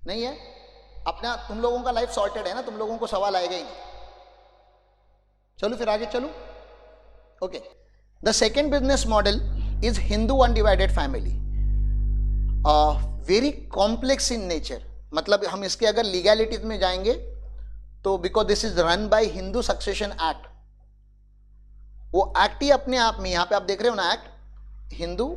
नहीं है? अपना तुम लोगों का लाइफ सॉर्टेड है ना, तुम लोगों को सवाल आएगा ही नहीं। चलो फिर आगे चलो। Okay, the second business model is Hindu undivided family, very complex in nature. मतलब हम इसके अगर लीगैलिटीज में जाएंगे तो because this is run by Hindu succession act, वो एक्ट ही अपने आप में, यहां पे आप देख रहे हो ना act, Hindu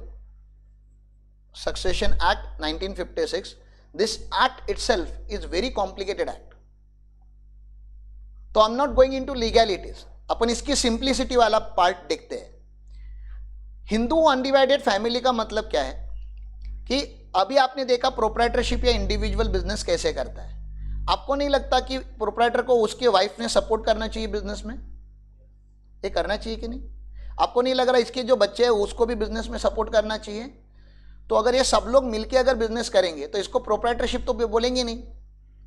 succession act 1956, this act itself is very complicated act. तो I am not going into legalities, अपन इसकी सिंप्लिसिटी वाला पार्ट देखते हैं। हिंदू अनडिवाइडेड फैमिली का मतलब क्या है कि अभी आपने देखा प्रोप्राइटरशिप या इंडिविजुअल बिजनेस कैसे करता है। आपको नहीं लगता कि प्रोप्राइटर को उसके वाइफ ने सपोर्ट करना चाहिए बिजनेस में? ये करना चाहिए कि नहीं? आपको नहीं लग रहा इसके जो बच्चे हैं उसको भी बिजनेस में सपोर्ट करना चाहिए? तो अगर ये सब लोग मिलके अगर बिजनेस करेंगे तो इसको प्रोप्राइटरशिप तो बोलेंगे नहीं,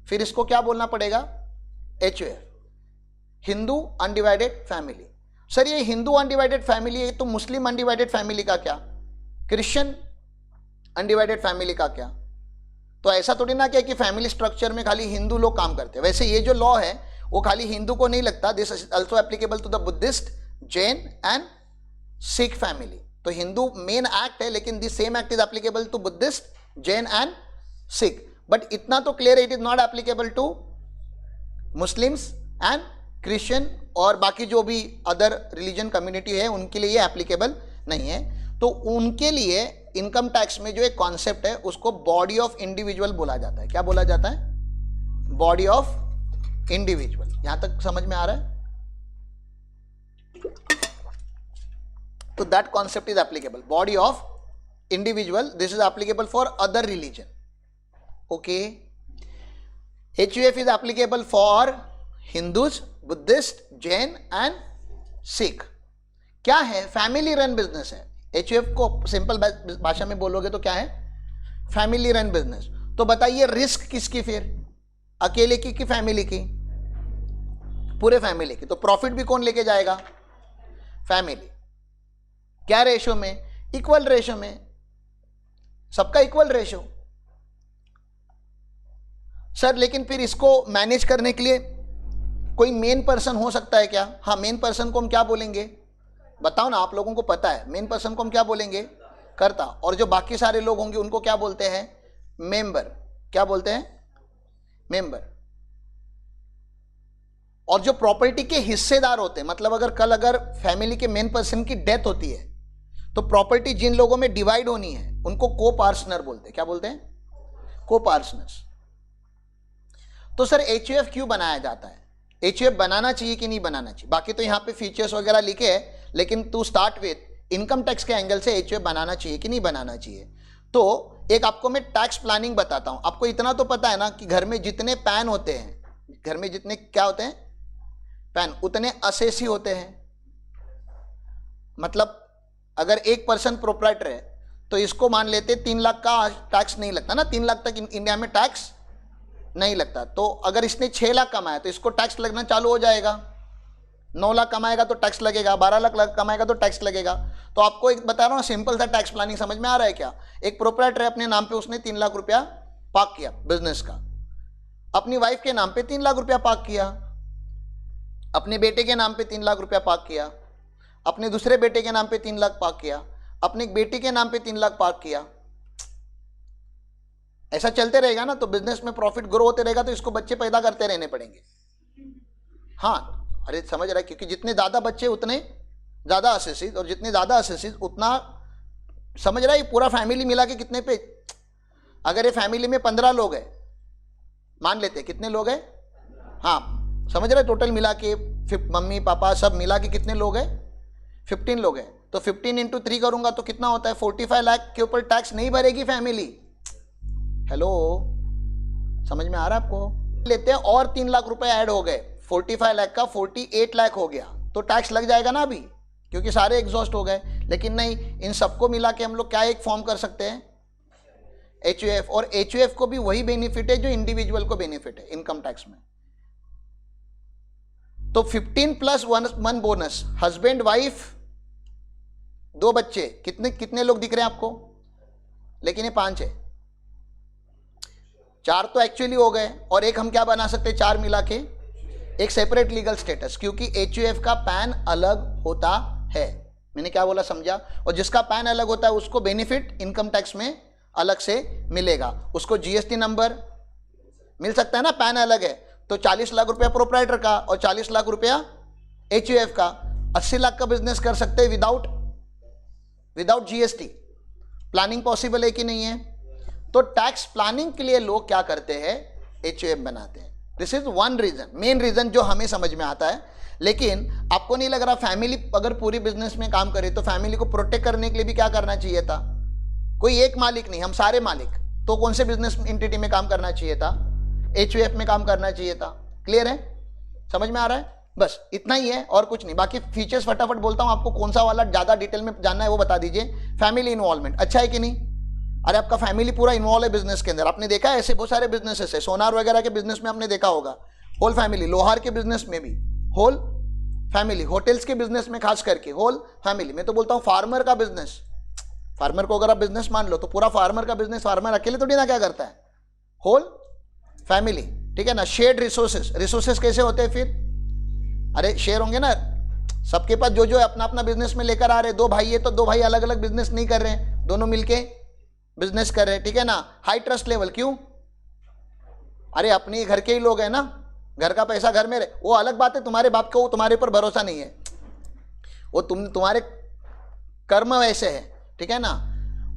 फिर इसको क्या बोलना पड़ेगा? HUF, Hindu undivided family. Sir ये हिंदू अनडिवाइडेड फैमिली है तो मुस्लिम अनडिवाइडेड फैमिली का क्या, क्रिश्चियन अनडिवाइडेड फैमिली का क्या? तो ऐसा थोड़ी ना क्या कि फैमिली स्ट्रक्चर में खाली हिंदू लोग काम करते हैं। वैसे ये जो लॉ है वो खाली हिंदू को नहीं लगता, this is also applicable to the Buddhist, Jain and Sikh family. तो हिंदू मेन एक्ट है लेकिन this same act is applicable to Buddhist, Jain and Sikh. But इतना तो clear it is not applicable to Muslims and Christian और बाकी जो भी अदर रिलीजन कम्युनिटी है उनके लिए ये एप्लीकेबल नहीं है। तो उनके लिए इनकम टैक्स में जो एक कॉन्सेप्ट है उसको बॉडी ऑफ इंडिविजुअल बोला जाता है। क्या बोला जाता है? Body of individual. यहां तक समझ में आ रहा है? तो that concept is applicable, body of individual, this is applicable for other religion. Okay, HUF is applicable for Hindus, Buddhist, Jain and Sikh. क्या है? फैमिली रन बिजनेस है। HUF को सिंपल भाषा में बोलोगे तो क्या है? Family run business. तो बताइए रिस्क किसकी फिर? अकेले की कि फैमिली की? पूरे फैमिली की। तो प्रॉफिट भी कौन लेके जाएगा? फैमिली। क्या रेशो में? इक्वल रेशो में, सबका इक्वल रेशो। सर लेकिन फिर इसको मैनेज करने के लिए कोई मेन पर्सन हो सकता है क्या? हाँ, मेन पर्सन को हम क्या बोलेंगे? बताओ ना, आप लोगों को पता है मेन पर्सन को हम क्या बोलेंगे? कर्ता। और जो बाकी सारे लोग होंगे उनको क्या बोलते हैं? मेंबर। क्या बोलते हैं? मेंबर। और जो प्रॉपर्टी के हिस्सेदार होते हैं, मतलब अगर फैमिली के मेन पर्सन की डेथ होती है तो प्रॉपर्टी जिन लोगों में डिवाइड होनी है उनको को पार्टनर बोलते हैं। क्या बोलते हैं? को पार्टनर्स। तो सर HUF क्यों बनाया जाता है? HUF बनाना चाहिए कि नहीं बनाना चाहिए? बाकी तो यहां पे फीचर्स वगैरह लिखे हैं लेकिन to start with income tax के एंगल से HUF बनाना चाहिए कि नहीं बनाना चाहिए? तो एक आपको मैं टैक्स प्लानिंग बताता हूं। आपको इतना तो पता है ना कि घर में जितने पैन होते हैं, घर में जितने क्या होते हैं? पैन, उतने असेसी होते हैं। मतलब अगर एक पर्सन प्रोप्राइटर है तो इसको मान लेते 3 लाख का टैक्स नहीं लगता ना, 3 लाख तक इंडिया में टैक्स नहीं लगता। तो अगर इसने 6 लाख कमाया तो इसको टैक्स लगना चालू हो जाएगा। 9 लाख कमाएगा तो टैक्स लगेगा, 12 लाख कमाएगा तो टैक्स लगेगा। तो आपको एक बता रहा हूँ सिंपल सा टैक्स प्लानिंग, समझ में आ रहा है क्या? एक प्रोप्राइटर है, अपने नाम पे उसने 3 लाख रुपया पार्क किया बिजनेस का, अपनी वाइफ के नाम पे 3 लाख रुपया पार्क किया, अपने बेटे के नाम पे 3 लाख रुपया पार्क किया, अपने दूसरे बेटे के नाम पे 3 लाख पार्क किया, अपने बेटी के नाम पे 3 लाख पार्क किया। ऐसा चलते रहेगा ना तो बिजनेस में प्रॉफिट ग्रो होते रहेगा, तो इसको बच्चे पैदा करते रहने पड़ेंगे। हाँ, अरे समझ रहा है, क्योंकि जितने ज्यादा बच्चे उतने ज्यादा असेसीज, और जितने ज्यादा असेसीज उतना, समझ रहा है, पूरा फैमिली मिला के कितने पे? अगर ये फैमिली में 15 लोग हैं, मान लेते हैं कितने लोग हैं? हाँ, समझ रहे, टोटल मिला के मम्मी पापा सब मिला के कितने लोग हैं? 15 लोग हैं। तो 15 इंटू 3 करूंगा तो कितना होता है? 45 लाख के ऊपर टैक्स नहीं भरेगी फैमिली। हेलो, समझ में आ रहा है आपको? लेते हैं और 3 लाख रुपए ऐड हो गए, 45 लाख का 48 लाख हो गया, तो टैक्स लग जाएगा ना अभी, क्योंकि सारे एग्जॉस्ट हो गए। लेकिन नहीं, इन सबको मिला के हम लोग क्या एक फॉर्म कर सकते हैं? HUF। और HUF को भी वही बेनिफिट है जो इंडिविजुअल को बेनिफिट है इनकम टैक्स में। तो 15 प्लस 1 बोनस, हस्बैंड वाइफ 2 बच्चे, कितने लोग दिख रहे हैं आपको? लेकिन ये 5 है। 4 तो एक्चुअली हो गए, और एक हम क्या बना सकते हैं 4 मिला के, एक सेपरेट लीगल स्टेटस, क्योंकि HUF का पैन अलग होता है। मैंने क्या बोला समझा? और जिसका पैन अलग होता है उसको बेनिफिट इनकम टैक्स में अलग से मिलेगा, उसको GST नंबर मिल सकता है ना, पैन अलग है तो 40 लाख रुपया प्रोप्राइटर का और 40 लाख रुपया HUF का, 80 लाख का बिजनेस कर सकते हैं विदाउट GST। प्लानिंग पॉसिबल है कि नहीं है? तो टैक्स प्लानिंग के लिए लोग क्या करते हैं, HUF बनाते हैं। This is one reason, main reason जो हमें समझ में आता है। लेकिन आपको नहीं लग रहा फैमिली अगर पूरी बिजनेस में काम करे तो फैमिली को प्रोटेक्ट करने के लिए भी क्या करना चाहिए था? कोई एक मालिक नहीं, हम सारे मालिक, तो कौन से बिजनेस एंटिटी में काम करना चाहिए था? HUF में काम करना चाहिए था। क्लियर है? समझ में आ रहा है? बस इतना ही है और कुछ नहीं। बाकी फीचर्स फटाफट बोलता हूं आपको, कौन सा वाला ज्यादा डिटेल में जानना है वो बता दीजिए। फैमिली इन्वॉल्वमेंट अच्छा है कि नहीं? अरे आपका फैमिली पूरा इन्वॉल्व है बिजनेस के अंदर। आपने देखा है ऐसे बहुत सारे बिजनेसेस है, सोनार वगैरह के बिजनेस में आपने देखा होगा होल फैमिली, लोहार के बिजनेस में भी होल फैमिली, होटल्स के बिजनेस में खास करके होल फैमिली। मैं तो बोलता हूँ फार्मर का बिजनेस, फार्मर को अगर आप बिजनेस मान लो तो पूरा फार्मर का बिजनेस, फार्मर अकेले थोड़ी ना क्या करता है, होल फैमिली, ठीक है ना। शेयर्ड रिसोर्सेस कैसे होते हैं फिर? अरे शेयर होंगे ना सबके पास, जो जो अपना अपना बिजनेस में लेकर आ रहे हैं। 2 भाई है तो 2 भाई अलग अलग बिजनेस नहीं कर रहे हैं, दोनों मिलके बिजनेस कर रहे हैं, ठीक है ना। हाई ट्रस्ट लेवल, क्यों? अरे अपने घर के ही लोग हैं ना, घर का पैसा घर में रहे, वो अलग बात है। तुम्हारे बाप को तुम्हारे ऊपर भरोसा नहीं है, वो तुम्हारे कर्म वैसे है, ठीक है ना।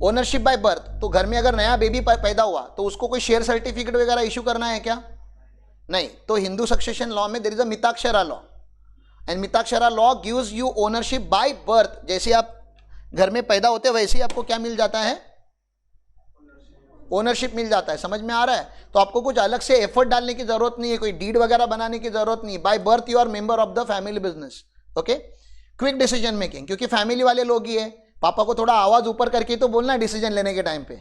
ओनरशिप बाय बर्थ, तो घर में अगर नया बेबी पैदा हुआ तो उसको कोई शेयर सर्टिफिकेट वगैरह इशू करना है क्या? नहीं। तो हिंदू सक्सेशन लॉ में there is a Mitakshara law, and Mitakshara law gives you ownership by birth. जैसे आप घर में पैदा होते वैसे ही आपको क्या मिल जाता है, ओनरशिप मिल जाता है। समझ में आ रहा है? तो आपको कुछ अलग से एफर्ट डालने की जरूरत नहीं है, कोई डीड वगैरह बनाने की जरूरत नहीं है। By birth you are member of the family business. Okay, quick decision making, क्योंकि फैमिली वाले लोग ही है। पापा को थोड़ा आवाज ऊपर करके तो बोलना है डिसीजन लेने के टाइम पे,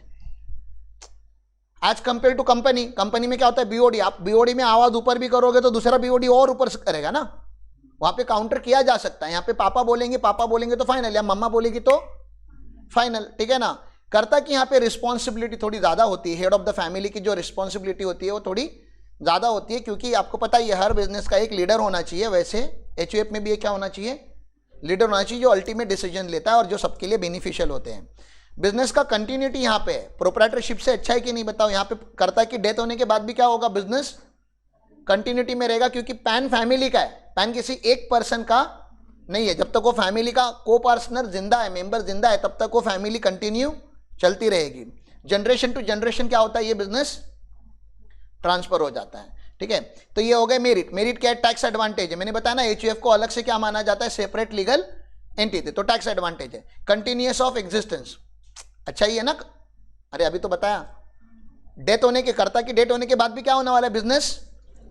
एज कंपेयर टू कंपनी में क्या होता है, BOD, आप BOD में आवाज ऊपर भी करोगे तो दूसरा BOD और ऊपर करेगा ना, वहां पे काउंटर किया जा सकता है। यहाँ पे पापा बोलेंगे तो फाइनल, या मम्मा बोलेगी तो फाइनल, ठीक है ना। करता कि यहाँ पे रिस्पॉन्सिबिलिटी थोड़ी ज्यादा होती है, हेड ऑफ द फैमिली की जो रिस्पॉन्सिबिलिटी होती है वो थोड़ी ज्यादा होती है, क्योंकि आपको पता है हर बिजनेस का एक लीडर होना चाहिए। वैसे HUF में भी एक क्या होना चाहिए, लीडर होना चाहिए जो अल्टीमेट डिसीजन लेता है और जो सबके लिए बेनिफिशियल होते हैं। बिजनेस का कंटिन्यूटी यहाँ पे है, प्रोप्राइटरशिप से अच्छा है कि नहीं बताओ? यहाँ पे करता कि डेथ होने के बाद भी क्या होगा, बिजनेस कंटिन्यूटी में रहेगा, क्योंकि पैन फैमिली का है, पैन किसी एक पर्सन का नहीं है। जब तक वो फैमिली का को पर्सनर जिंदा है, मेंबर जिंदा है, तब तक वो फैमिली कंटिन्यू चलती रहेगी। जनरेशन टू जनरेशन क्या होता है, ये बिजनेस ट्रांसफर हो जाता है, ठीक है। तो ये हो गए मेरिट क्या है, टैक्स एडवांटेज है। मैंने बताया ना HUF को अलग से क्या माना जाता है, सेपरेट लीगल एंटिटी, तो टैक्स एडवांटेज है। कंटिन्यूअस ऑफ एग्जिस्टेंस, अच्छा ही है ना। अरे अभी तो बताया, डेथ होने के कर्ता की डेथ होने के बाद भी क्या होने वाला है, बिजनेस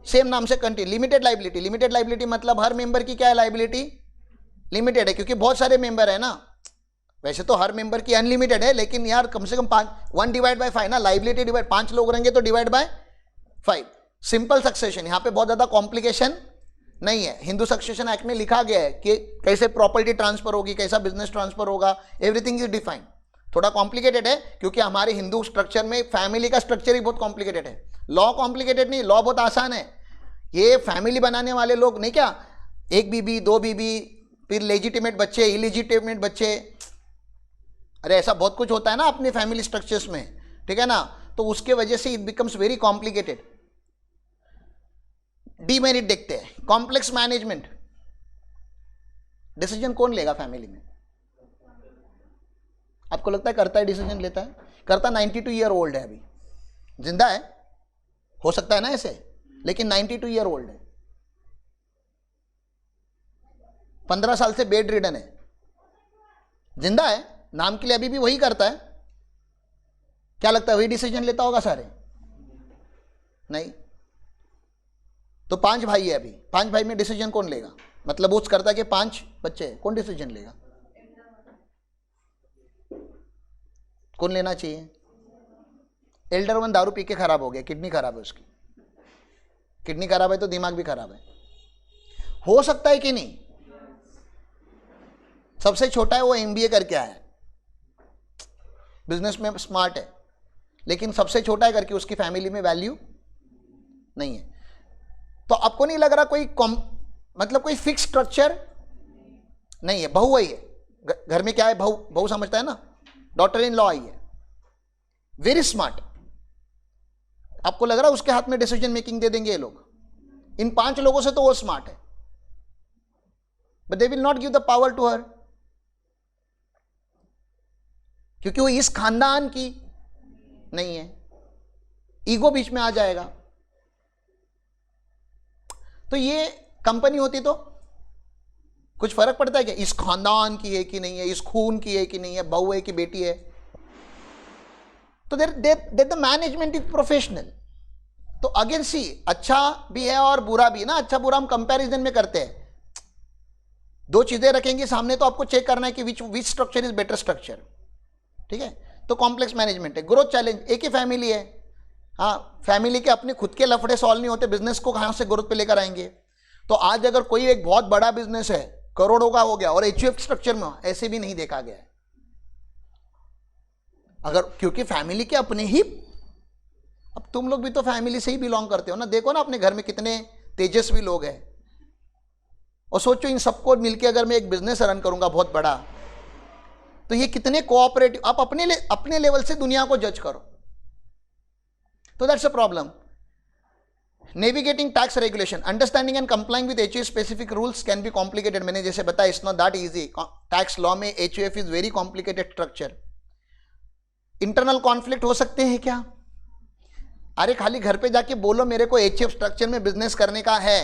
सेम नाम से कंटिन्यू। लिमिटेड लाइबिलिटी मतलब हर मेंबर की क्या है, लाइबिलिटी लिमिटेड है, क्योंकि बहुत सारे मेंबर है ना। वैसे तो हर मेंबर की अनलिमिटेड है, लेकिन यार कम से कम 1 डिवाइड बाय 5 ना, लाइबिलिटी डिवाइड 5 लोग रहेंगे तो डिवाइड बाय 5। सिंपल सक्सेशन, यहाँ पे बहुत ज्यादा कॉम्प्लिकेशन नहीं है। हिंदू सक्सेशन एक्ट में लिखा गया है कि कैसे प्रॉपर्टी ट्रांसफर होगी, कैसा बिजनेस ट्रांसफर होगा, एवरीथिंग इज डिफाइंड। थोड़ा कॉम्प्लिकेटेड है क्योंकि हमारे हिंदू स्ट्रक्चर में फैमिली का स्ट्रक्चर ही बहुत कॉम्प्लिकेटेड है। लॉ कॉम्प्लिकेटेड नहीं, लॉ बहुत आसान है। ये फैमिली बनाने वाले लोग नहीं क्या, 1 बीबी 2 बीबी, फिर लेजिटिमेट बच्चे, इलिजिटिमेट बच्चे, अरे ऐसा बहुत कुछ होता है ना अपने फैमिली स्ट्रक्चर्स में, ठीक है ना। तो उसके वजह से it becomes very complicated. Demerit देखते हैं, कॉम्प्लेक्स मैनेजमेंट। डिसीजन कौन लेगा फैमिली में? आपको लगता है करता है डिसीजन लेता है? करता 92 ईयर ओल्ड है, अभी जिंदा है, हो सकता है ना ऐसे, लेकिन 92 ईयर ओल्ड है, 15 साल से बेड रिडन है, जिंदा है, नाम के लिए अभी भी वही करता है। क्या लगता है वही डिसीजन लेता होगा सारे? नहीं। तो 5 भाई है अभी, 5 भाई में डिसीजन कौन लेगा? मतलब उस करता के 5 बच्चे हैं, कौन डिसीजन लेगा? कौन लेना चाहिए? एल्डर वन दारू पी के खराब हो गया, किडनी खराब है उसकी, किडनी खराब है तो दिमाग भी खराब है, हो सकता है कि नहीं? सबसे छोटा है वो MBA करके आया है, बिजनेस में स्मार्ट है, लेकिन सबसे छोटा है करके उसकी फैमिली में वैल्यू नहीं है। तो आपको नहीं लग रहा कोई मतलब कोई फिक्स स्ट्रक्चर नहीं है। बहू आई है घर में, क्या है, बहू बहू समझता है ना, डॉटर इन लॉ आई है, वेरी स्मार्ट। आपको लग रहा है उसके हाथ में डिसीजन मेकिंग दे देंगे ये लोग? इन 5 लोगों से तो वो स्मार्ट है, but they will not give the power to her, क्योंकि वो इस खानदान की नहीं है। ईगो बीच में आ जाएगा। तो ये कंपनी होती तो कुछ फर्क पड़ता है क्या? इस खानदान की है कि नहीं है, इस खून की है कि नहीं है, बहू है कि बेटी है? तो there the management is professional. तो अगेन सी, अच्छा भी है और बुरा भी है ना। अच्छा बुरा हम कंपैरिजन में करते हैं, 2 चीजें रखेंगे सामने तो आपको चेक करना है कि which structure is better structure. ठीक है, तो कॉम्प्लेक्स मैनेजमेंट है। ग्रोथ चैलेंज, एक ही फैमिली है, हाँ, फैमिली के अपने खुद के लफड़े सॉल्व नहीं होते, बिजनेस को कहां से ग्रोथ पे लेकर आएंगे? तो आज अगर कोई एक बहुत बड़ा बिजनेस है, करोड़ों का हो गया, और एचयूएफ स्ट्रक्चर में ऐसे भी नहीं देखा गया है। अगर क्योंकि फैमिली के अपने ही, अब तुम लोग भी तो फैमिली से ही बिलोंग करते हो ना, देखो ना अपने घर में कितने तेजस्वी लोग हैं, और सोचो इन सबको मिलकर अगर मैं एक बिजनेस रन करूंगा बहुत बड़ा, तो ये कितने कोऑपरेटिव। आप अपने लेवल से दुनिया को जज करो। तो that's a problem. Navigating tax regulation, understanding and complying with HUF specific rules can be complicated. मैंने जैसे बताया, it's not that easy. Tax law में HUF is very complicated structure. Internal conflict हो सकते हैं क्या? अरे खाली घर पे जाके बोलो मेरे को एचयूएफ स्ट्रक्चर में बिजनेस करने का है,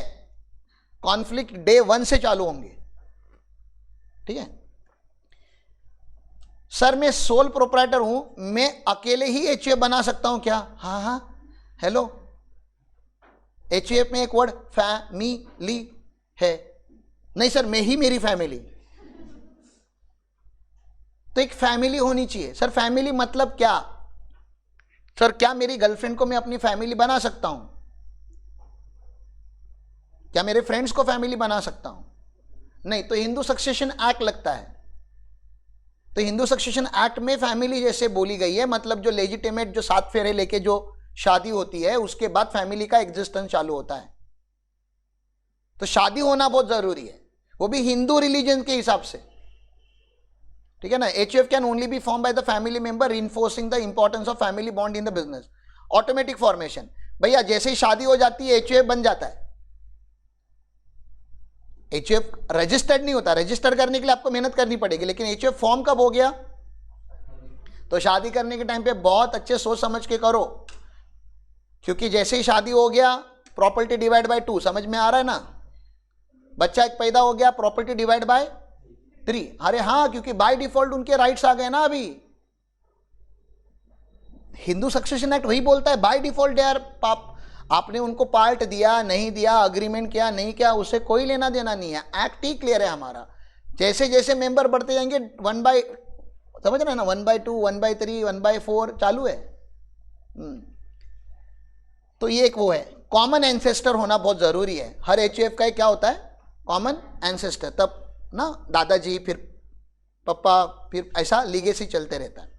कॉन्फ्लिक्ट डे 1 से चालू होंगे। ठीक है सर, मैं सोल प्रोप्राइटर हूं, मैं अकेले ही एचयूएफ बना सकता हूं क्या? हाँ हाँ, हेलो, एचयूएफ में एक वर्ड फैमिली है। नहीं सर, मैं ही मेरी फैमिली। तो एक फैमिली होनी चाहिए। सर फैमिली मतलब क्या? सर क्या मेरी गर्लफ्रेंड को मैं अपनी फैमिली बना सकता हूं? क्या मेरे फ्रेंड्स को फैमिली बना सकता हूं? नहीं। तो हिंदू सक्सेशन एक्ट लगता है। तो हिंदू सक्सेशन एक्ट में फैमिली जैसे बोली गई है, मतलब जो लेजिटिमेट, जो 7 फेरे लेके जो शादी होती है, उसके बाद फैमिली का एग्जिस्टेंस चालू होता है। तो शादी होना बहुत जरूरी है, वो भी हिंदू रिलीजन के हिसाब से। ठीक है ना? HUF can only be form by the family member, reinforcing the importance of family bond in the business. Automatic formation, भैया जैसे ही शादी हो जाती है एचयूएफ बन जाता है। एचयूएफ रजिस्टर्ड नहीं होता, रजिस्टर करने के लिए आपको मेहनत करनी पड़ेगी, लेकिन एचयूएफ फॉर्म कब हो गया? तो शादी करने के टाइम पे बहुत अच्छे सोच समझ के करो, क्योंकि जैसे ही शादी हो गया प्रॉपर्टी डिवाइड बाय 2, समझ में आ रहा है ना? बच्चा एक पैदा हो गया, प्रॉपर्टी डिवाइड बाय 3। अरे हाँ, क्योंकि बाय डिफॉल्ट उनके राइट्स आ गए ना। अभी हिंदू सक्सेशन एक्ट वही बोलता है, बाय डिफॉल्ट यार, आपने उनको पार्ट दिया नहीं दिया, अग्रीमेंट किया नहीं किया, उससे कोई लेना देना नहीं है। एक्ट ही क्लियर है हमारा। जैसे जैसे मेंबर बढ़ते जाएंगे 1 बाय, समझ रहे हैं ना, 1/2, 1/3, 1/4 चालू है। तो ये एक वो है, कॉमन एंसेस्टर होना बहुत जरूरी है। हर एचयूएफ का क्या होता है? Common ancestor. तब ना दादाजी, फिर पापा, फिर ऐसा लीगेसी चलते रहता है।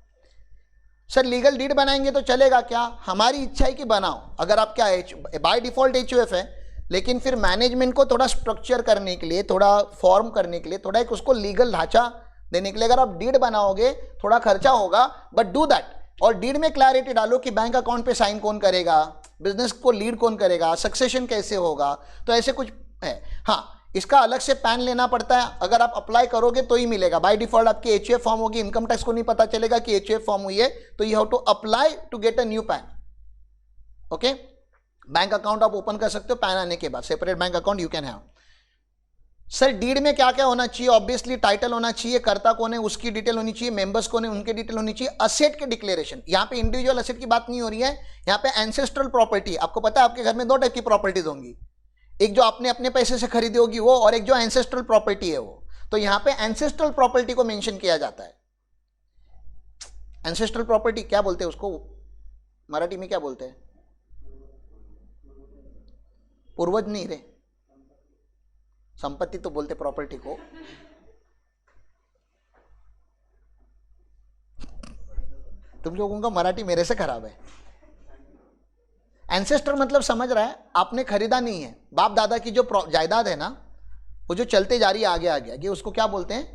सर लीगल डीड बनाएंगे तो चलेगा क्या? हमारी इच्छा है कि बनाओ। अगर आप क्या बाय डिफॉल्ट एचयूएफ है, लेकिन फिर मैनेजमेंट को थोड़ा स्ट्रक्चर करने के लिए, थोड़ा फॉर्म करने के लिए, थोड़ा एक उसको लीगल ढांचा देने के लिए अगर आप डीड बनाओगे, थोड़ा खर्चा होगा, बट डू दैट। और डीड में क्लैरिटी डालो कि बैंक अकाउंट पे साइन कौन करेगा, बिजनेस को लीड कौन करेगा, सक्सेशन कैसे होगा। तो ऐसे कुछ है। हाँ, इसका अलग से पैन लेना पड़ता है, अगर आप अप्लाई करोगे तो ही मिलेगा। बाय डिफॉल्ट आपकी एचयूएफ फॉर्म होगी, इनकम टैक्स को नहीं पता चलेगा कि एचयूएफ फॉर्म हुई है, तो you have to apply to get a new PAN. Okay, bank account आप ओपन कर सकते हो पैन आने के बाद, separate bank account you can have. Sir deed में क्या क्या होना चाहिए? ऑब्वियसली टाइटल होना चाहिए, कर्ता कौन है उसकी डिटेल होनी चाहिए, मेंबर्स कौन है उनकी डिटेल होनी चाहिए, असेट के डिक्लेरेशन। यहां पे इंडिविजुअल असेट की बात नहीं हो रही है, यहां पे एंसेस्ट्रल प्रॉपर्टी। आपको पता है आपके घर में 2 टाइप की प्रॉपर्टीज होंगी, एक जो आपने अपने पैसे से खरीदी होगी वो, और एक जो एंसेस्ट्रल प्रॉपर्टी है वो। तो यहां पे एंसेस्ट्रल प्रॉपर्टी को मेंशन किया जाता है। एंसेस्ट्रल प्रॉपर्टी क्या बोलते हैं उसको मराठी में? क्या बोलते हैं? पूर्वज नहीं रे, संपत्ति तो बोलते प्रॉपर्टी को। तुम लोगों का मराठी मेरे से खराब है। एंसेस्टर मतलब समझ रहा है, आपने खरीदा नहीं है, बाप दादा की जो जायदाद है ना, वो जो चलते जा रही है आगे आगे आगे, उसको क्या बोलते हैं?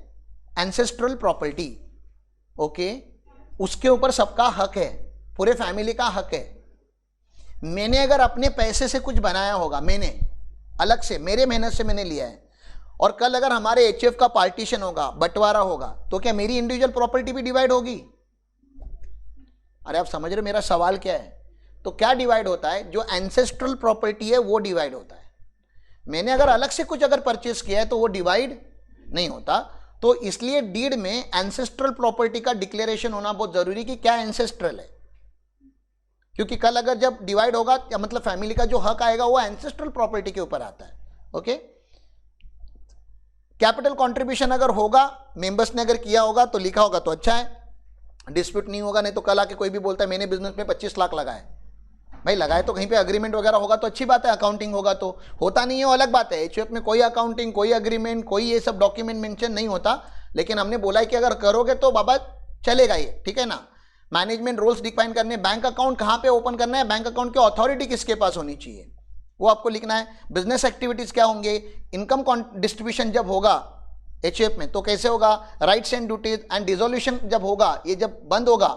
Ancestral property. ओके, उसके ऊपर सबका हक है, पूरे फैमिली का हक है। मैंने अगर अपने पैसे से कुछ बनाया होगा, मैंने अलग से, मेरे मेहनत से मैंने लिया है, और कल अगर हमारे एचएफ का पार्टीशन होगा, बंटवारा होगा, तो क्या मेरी इंडिविजुअल प्रॉपर्टी भी डिवाइड होगी? अरे आप समझ रहे मेरा सवाल क्या है? तो क्या डिवाइड होता है? जो एंसेस्ट्रल प्रॉपर्टी है वो डिवाइड होता है। मैंने अगर अलग से कुछ अगर परचेस किया है तो वो डिवाइड नहीं होता। तो इसलिए डीड में एंसेस्ट्रल प्रॉपर्टी का डिक्लेरेशन होना बहुत जरूरी कि क्या एंसेस्ट्रल है, क्योंकि कल अगर जब डिवाइड होगा, या मतलब फैमिली का जो हक आएगा वो एंसेस्ट्रल प्रॉपर्टी के ऊपर आता है। ओके, कैपिटल कंट्रीब्यूशन अगर होगा, मेंबर्स ने अगर किया होगा तो लिखा होगा तो अच्छा है, डिस्प्यूट नहीं होगा। नहीं तो कल आके कोई भी बोलता है मैंने बिजनेस में 25 लाख लगाए, भाई लगाए तो कहीं पे अग्रीमेंट वगैरह होगा तो अच्छी बात है, अकाउंटिंग होगा तो, होता नहीं है वो अलग बात है। एचयूएफ में कोई अकाउंटिंग, कोई अग्रीमेंट, कोई ये सब डॉक्यूमेंट मेंशन नहीं होता, लेकिन हमने बोला है कि अगर करोगे तो बाबा चलेगा ये, ठीक है ना। मैनेजमेंट रूल्स डिफाइन करने, बैंक अकाउंट कहाँ पे ओपन करना है, बैंक अकाउंट की अथॉरिटी किसके पास होनी चाहिए वो आपको लिखना है। बिजनेस एक्टिविटीज क्या होंगे, इनकम डिस्ट्रीब्यूशन जब होगा एचयूएफ में तो कैसे होगा, rights and duties and dissolution जब होगा, ये जब बंद होगा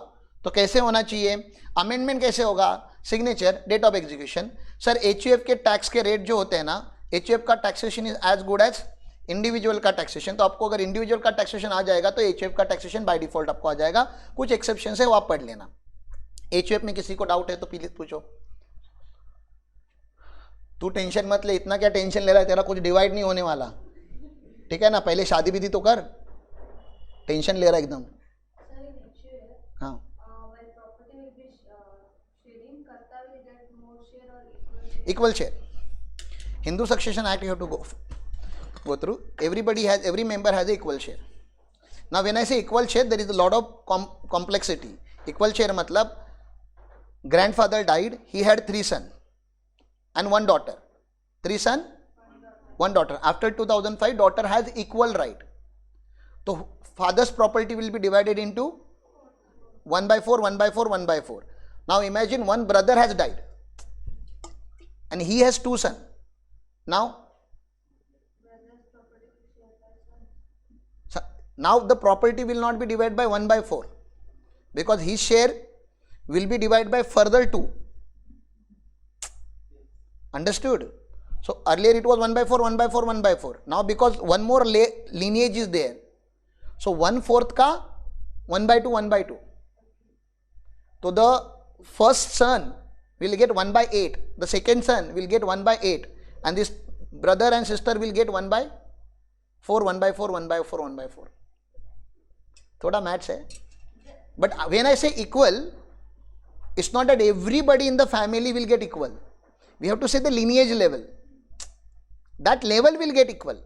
तो कैसे होना चाहिए, अमेंडमेंट कैसे होगा, signature, date of execution. Sir HUF के टैक्स के रेट जो होते हैं ना, एचयूएफ का taxation is as good as individual का टैक्सेशन। तो आपको अगर इंडिविजुअल का टैक्सेशन आ जाएगा तो एचयूएफ का टैक्सेशन बाय डिफॉल्ट आपको आ जाएगा। कुछ एक्सेप्शन है वो आप पढ़ लेना। एचयूएफ में किसी को डाउट है तो प्लीज पूछो। तू टेंशन मत ले, इतना क्या टेंशन ले रहा है, तेरा कुछ डिवाइड नहीं होने वाला, ठीक है ना। पहले शादी विधि तो कर, टेंशन ले रहा है एकदम। हाँ, equal share. Hindu Succession Act you have to go through. Every member has a equal share. Now when I say equal share, there is a lot of complexity. Equal share मतलब grandfather died, he had 3 sons and 1 daughter. 3 sons, 1 daughter. After 2005, daughter has equal right. So father's property will be divided into 1/4, 1/4, 1/4. Now imagine one brother has died and he has 2 sons. Now the property will not be divided by 1/4 because his share will be divided by further 2. Understood? So earlier it was 1/4, 1/4, 1/4. Now because one more lineage is there, so 1/4 ka 1/2, 1/2. So the first son will get 1/8, the second son will get 1/8, and this brother and sister will get 1/4, 1/4, 1/4, 1/4. थोड़ा maths है, but when I say equal, it's not that everybody in the family will get equal. We have to say the lineage level. That level will get equal.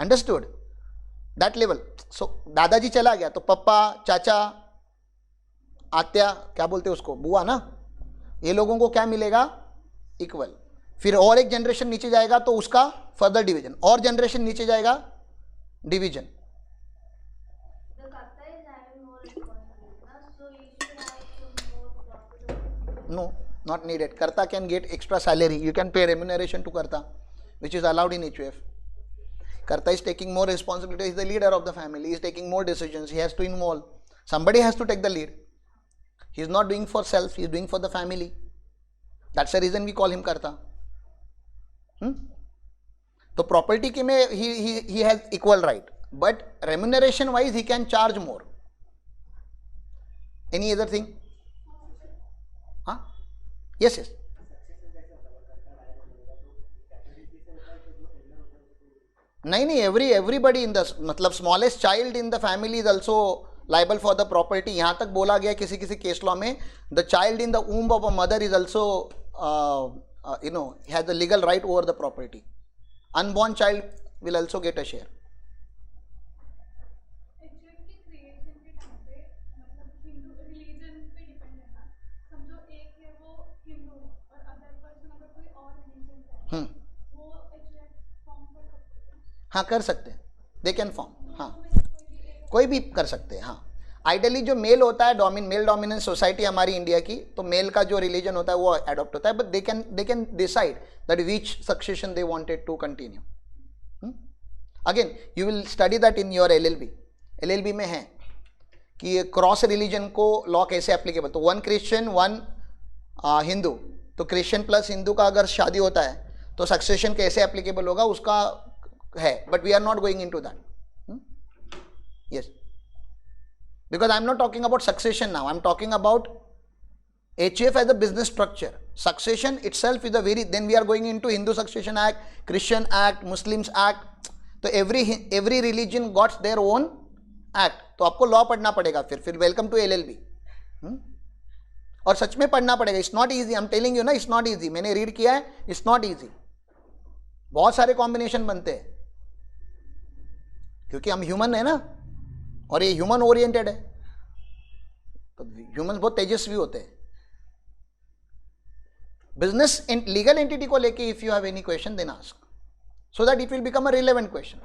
Understood? That level. So दादाजी चला गया तो पप्पा, चाचा, आत्या, क्या बोलते हैं उसको, बुआ ना, ये लोगों को क्या मिलेगा, इक्वल। फिर और एक जनरेशन नीचे जाएगा तो उसका फर्दर डिवीजन, और जनरेशन नीचे जाएगा division. No, not needed. Karta can get extra salary. You can pay remuneration to Karta, which is allowed in HUF. Karta is taking more responsibility. He is the leader of the family. He is taking more decisions. He has to involve. Somebody has to take the lead. He is not doing for self. He is doing for the family. That's the reason we call him Karta. So property के में he has equal right, but remuneration wise he can charge more. Any other thing? Yes, yes. नहीं, everybody in the, मतलब smallest child in the family is also liable for the property. यहाँ तक बोला गया किसी case law में, the child in the womb of a mother is also has the legal right over the property. Unborn child will also get a share. हाँ कर सकते हैं, दे कैन फॉर्म, हाँ कोई भी कर सकते हैं। हाँ आइडियली जो मेल होता है, मेल डोमिनेंस सोसाइटी हमारी इंडिया की, तो मेल का जो रिलीजन होता है वो एडॉप्ट होता है, but they can decide that which succession they wanted to continue. Again you will study that in your LLB में है कि क्रॉस रिलीजन को लॉ कैसे एप्लीकेबल. तो 1 क्रिश्चियन 1 हिंदू, तो क्रिश्चियन प्लस हिंदू का अगर शादी होता है तो सक्सेशन कैसे एप्लीकेबल होगा उसका है, but we are not going into that. Yes, because I'm not talking about succession now. I'm talking about HUF as a business structure. Succession itself is a very, then we are going into Hindu Succession Act, Christian Act, Muslims Act. तो every religion got their own act. तो आपको law पढ़ना पड़ेगा फिर welcome to LLB. और सच में पढ़ना पड़ेगा. It's not easy, I am telling you ना, इट्स नॉट ईजी. मैंने रीड किया है, इट्स नॉट ईजी. बहुत सारे कॉम्बिनेशन बनते हैं क्योंकि हम ह्यूमन है ना, और ये ह्यूमन ओरिएंटेड है, तो ह्यूमंस बहुत तेजस्वी होते हैं. बिजनेस लीगल एंटिटी को लेके if you have any question then ask, so that it will become a relevant question.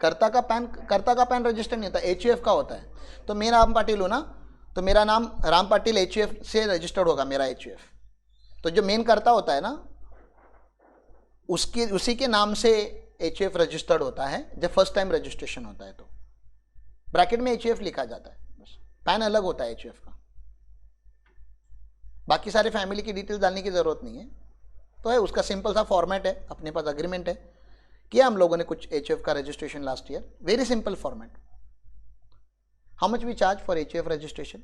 Karta का पैन रजिस्टर नहीं होता, HUF का होता है. तो मैं राम पाटिल हूं ना, तो मेरा नाम राम पाटिल HUF से रजिस्टर्ड होगा मेरा HUF. तो जो मेन कर्ता होता है ना, उसी के नाम से HUF रजिस्टर्ड होता है जब फर्स्ट टाइम रजिस्ट्रेशन होता है. तो ब्रैकेट में HUF लिखा जाता है, बस पैन अलग होता है HUF का. बाकी सारे फैमिली की डिटेल्स डालने की जरूरत नहीं है. तो है उसका सिंपल सा फॉर्मेट है, अपने पास अग्रीमेंट है, किया हम लोगों ने कुछ HUF का registration last year. Very simple format. How much we charge for HUF registration?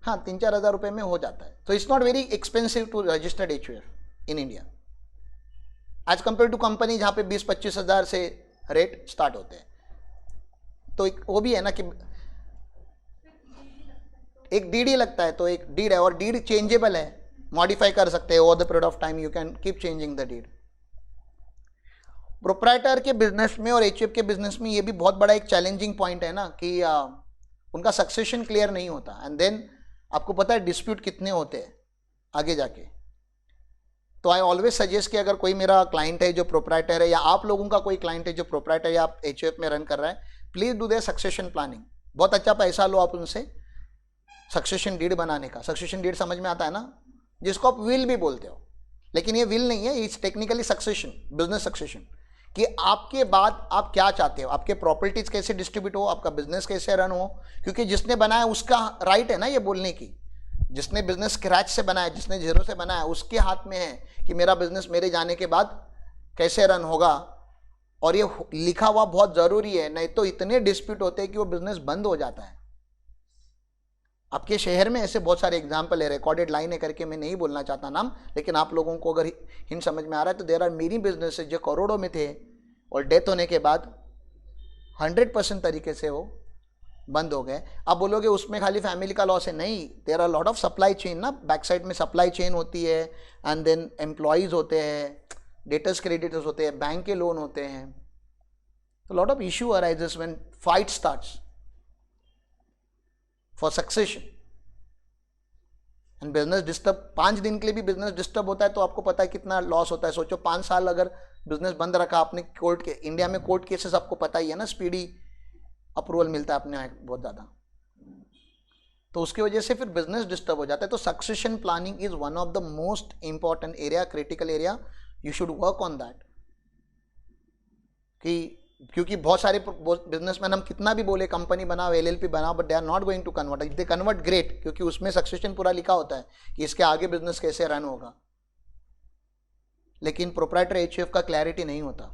हाँ 3-4 हज़ार रुपये में हो जाता है. तो it's not very expensive to registered HUF in India as compare to company जहाँ पे 20-25 हज़ार से रेट स्टार्ट होते हैं. तो एक वो भी है ना कि एक DD लगता है, तो एक डीड है, और डीड चेंजेबल है, मॉडिफाई कर सकते हैं over the period of time. You can keep changing the deed. Proprietor के बिजनेस में और HUF के बिजनेस में ये भी बहुत बड़ा एक चैलेंजिंग पॉइंट है ना कि उनका सक्सेशन क्लियर नहीं होता. एंड देन आपको पता है डिस्प्यूट कितने होते हैं आगे जाके. तो आई ऑलवेज सजेस्ट कि अगर कोई मेरा क्लाइंट है जो प्रोप्राइटर है, या आप लोगों का कोई क्लाइंट है जो प्रोप्राइटर या आप HUF में रन कर रहा है, please do their succession planning. बहुत अच्छा पैसा लो आप उनसे सक्सेशन डीड बनाने का. सक्सेशन डीड समझ में आता है ना, जिसको आप विल भी बोलते हो, लेकिन ये विल नहीं है, it's technically succession, business succession, कि आपके बाद आप क्या चाहते हो, आपके प्रॉपर्टीज कैसे डिस्ट्रीब्यूट हो, आपका बिजनेस कैसे रन हो. क्योंकि जिसने बनाया उसका राइट है ना ये बोलने की. जिसने बिजनेस स्क्रैच से बनाया, जिसने जीरो से बनाया, उसके हाथ में है कि मेरा बिजनेस मेरे जाने के बाद कैसे रन होगा. और ये लिखा हुआ बहुत जरूरी है, नहीं तो इतने डिस्प्यूट होते हैं कि वो बिजनेस बंद हो जाता है. आपके शहर में ऐसे बहुत सारे एग्जाम्पल है, रिकॉर्डेड लाइन है करके मैं नहीं बोलना चाहता नाम, लेकिन आप लोगों को अगर हिंट समझ में आ रहा है तो देयर आर मेनी बिजनेसेस जो करोड़ों में थे और डेथ होने के बाद 100% तरीके से वो बंद हो गए. आप बोलोगे उसमें खाली फैमिली का लॉस है, नहीं, there are lot of supply chain ना, बैक साइड में सप्लाई चेन होती है, एंड देन एम्प्लॉयज होते हैं, डेटर्स क्रेडिटर्स होते हैं, बैंक के लोन होते हैं. तो lot of issue arises when fight starts for succession. And business disturb, 5 दिन के लिए भी बिजनेस डिस्टर्ब होता है तो आपको पता है कितना लॉस होता है. सोचो 5 साल अगर बिजनेस बंद रखा आपने, कोर्ट के, इंडिया में कोर्ट केसेस आपको पता ही है ना, स्पीडी अप्रूवल मिलता है अपने बहुत ज़्यादा, तो उसकी वजह से फिर बिजनेस डिस्टर्ब हो जाता है. तो succession planning is one of the most important area, critical area. You should work on that. क्योंकि बहुत सारे बिजनेसमैन, हम कितना भी बोले कंपनी बनाओ, LLP बनाओ, but they are not going to convert. If they convert great, क्योंकि उसमें सक्सेशन पूरा लिखा होता है कि इसके आगे बिजनेस कैसे रन होगा. लेकिन प्रोप्राइटर HUF का क्लैरिटी नहीं होता.